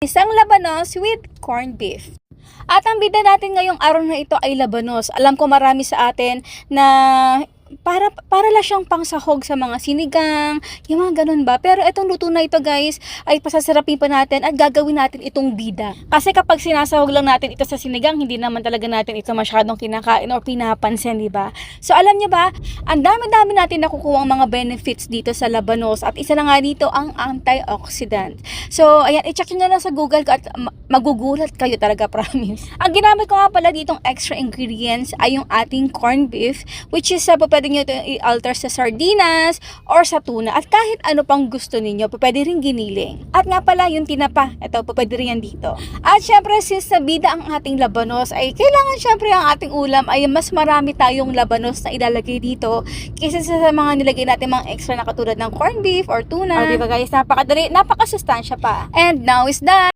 isang labanos with corned beef. At ang bida natin ngayong araw na ito ay labanos. Alam ko marami sa atin na para lang siyang pangsahog sa mga sinigang, yung mga ganun ba. Pero itong luto na ito guys, ay pasasarapin pa natin at gagawin natin itong bida. Kasi kapag sinasahog lang natin ito sa sinigang, hindi naman talaga natin ito masyadong kinakain or pinapansin, di ba? So alam niyo ba, ang dami-dami natin nakukuha ang mga benefits dito sa labanos at isa na nga dito ang antioxidant. So ayan, i-check nyo na lang sa Google at magugulat kayo talaga, promise. Ang ginamit ko nga pala ditong extra ingredients ay yung ating corned beef, which is pwede nyo ito i-alter sa sardinas or sa tuna at kahit ano pang gusto ninyo, pwede rin giniling. At nga pala yung tinapa, ito pwede rin yan dito. At syempre since nabida ang ating labanos ay kailangan syempre ang ating ulam ay mas marami tayong labanos na ilalagay dito kaysa sa mga nilagay natin mga extra na katulad ng corned beef or tuna. O diba guys, napakadali, napakasustansya pa. And now is done!